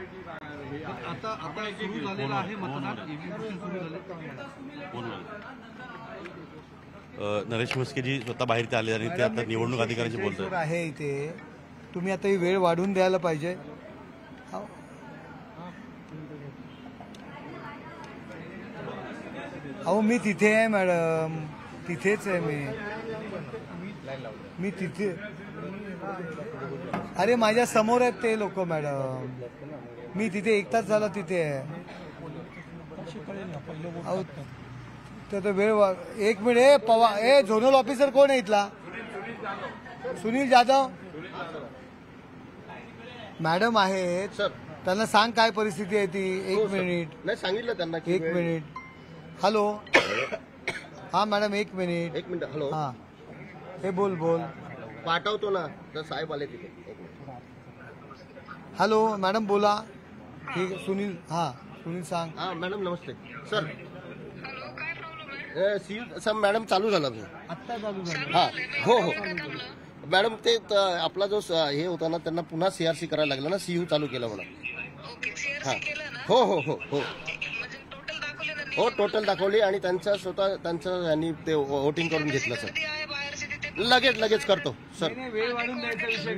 आता आता सुरू झालेलं आहे मतदान, EVM सुरू झाले. नरेश म्हस्केजी स्वतः बाहेर ते आले आणि ते आता निवडणूक अधिकाऱ्यांशी बोलतात आहे इथे. तुम्ही आता ही वेळ वाढून द्यायला पाहिजे. अहो मी तिथे आहे मॅडम, तिथेच आहे मी तिथे. अरे माझ्या समोर आहेत ते लोक मॅडम, मी तिथे 1 तास झाला तिथे आहे. अहो तर वेळ 1 मिनिट. पवार झोनल ऑफिसर कोण आहे इथला? सुनील जाधव मॅडम आहेत, त्यांना सांग काय परिस्थिती आहे ती. 1 मिनिट. नाही सांगितलं त्यांना. 1 मिनिट. हॅलो. हा मॅडम 1 मिनिट. 1 मिनिट. हॅलो. हा हे बोल पाठवतो ना, तर साहेब आले तिथे. हॅलो मॅडम बोला. ठीक सुनील. हा सुनील सांग. हा मॅडम नमस्ते सर. सर मॅडम चालू झाला आत्ता चालू झालं. हा हो मॅडम ते आपला जो हे होता ना, त्यांना पुन्हा CRC करायला लागला ना, CU चालू केलं म्हणून. हा हो टोटल दाखवली आणि त्यांच्या स्वतः त्यांचं यांनी ते वोटिंग करून घेतलं सर. लगेच करतो सर. वेळ वाढून द्यायचा विषय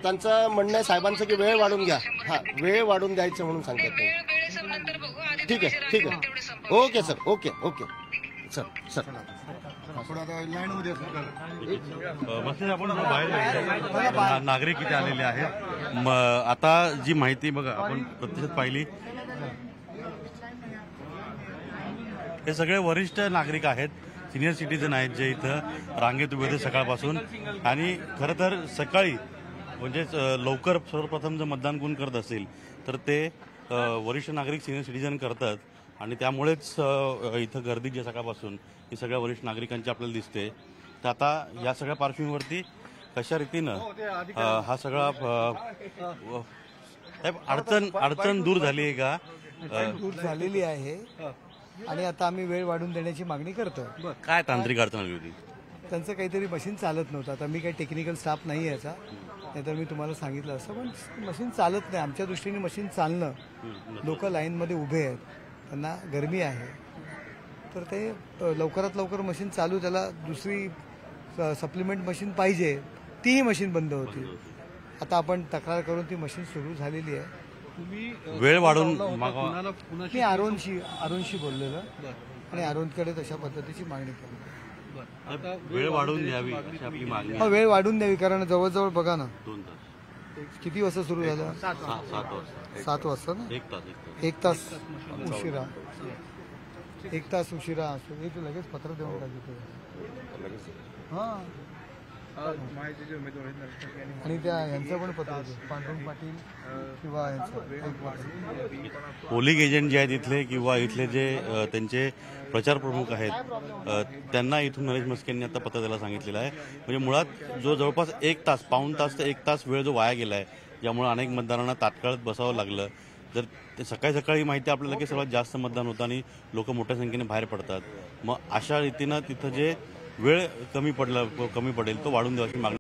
त्यांचं म्हणणं आहे साहेबांचं की वेळ वाढून घ्या. हा वेळ वाढून द्यायचं म्हणून सांगतात ते. ठीक आहे ओके सर. Okay sir. मस्त आपण बाहेर नागरिक इथे आलेले आहेत. आता जी माहिती बघा आपण प्रत्यक्षात पाहिली, हे सगळे वरिष्ठ नागरिक आहेत, सिनियर सिटीजन आहेत जे इथं रांगेत उभे होते सकाळपासून. आणि खरं तर सकाळी म्हणजे लवकर सर्वप्रथम जर मतदान कोण करत असेल तर ते वरिष्ठ नागरिक सिनियर सिटीजन करतात आणि त्यामुळेच इथं गर्दी जी सकाळपासून ही सगळ्या वरिष्ठ नागरिकांची आपल्याला दिसते. तर आता या सगळ्या पार्श्वभूमीवरती कशा रीतीनं हा सगळा अडचण दूर झाली आहे का? दूर झालेली आहे आणि आता आम्ही वेळ वाढून देण्याची मागणी करतो. काय तांत्रिक अडचण आली होती? त्यांचं काहीतरी मशीन चालत नव्हतं. आता मी काही टेक्निकल स्टाफ नाही याचा, नाहीतर मी तुम्हाला सांगितलं असतं. पण मशीन चालत नाही. आमच्या दृष्टीने मशीन चालणं, लोक लाईनमध्ये उभे आहेत, त्यांना गरमी आहे, तर ते लवकरात लवकर मशीन चालू. त्याला दुसरी सप्लिमेंट मशीन पाहिजे, तीही मशीन बंद होती. आता आपण तक्रार करून ती मशीन सुरू झालेली आहे. वेळ वाढून मी अरुणशी बोललेलं आणि अरुणकडे तशा पद्धतीची मागणी केली. वेळ वाढवून द्यावी अशी आपली मागणी. वेळ वाढून द्यावी, कारण जवळजवळ बघा ना 2 तास. किती वाजता सुरू झालं? 7 वाजता ना. 1 तास उशिरा. 1 तास उशिरा असतो. एक लगेच पत्र देऊन टाकतो. हा आणि त्या यांचं पण पत्र होतं, पांडुरंग पाटील किंवा पोलिंग एजंट जे आहेत इथले किंवा इथले जे त्यांचे प्रचार प्रमुख आहेत, त्यांना इथून नरेश म्हस्के यांनी आता पत्र द्यायला सांगितलेलं आहे. म्हणजे मुळात जो जवळपास 1 तास, पाऊण तास ते 1 तास वेळ जो वाया गेला आहे, ज्यामुळे अनेक मतदारांना तात्काळ बसावं लागलं. जर ते सकाळी माहिती आपल्याला की सर्वात जास्त मतदान होतं आणि लोक मोठ्या संख्येने बाहेर पडतात, मग अशा रीतीनं तिथं जे वेळ कमी पडेल तो वाढून द्यायची मागणी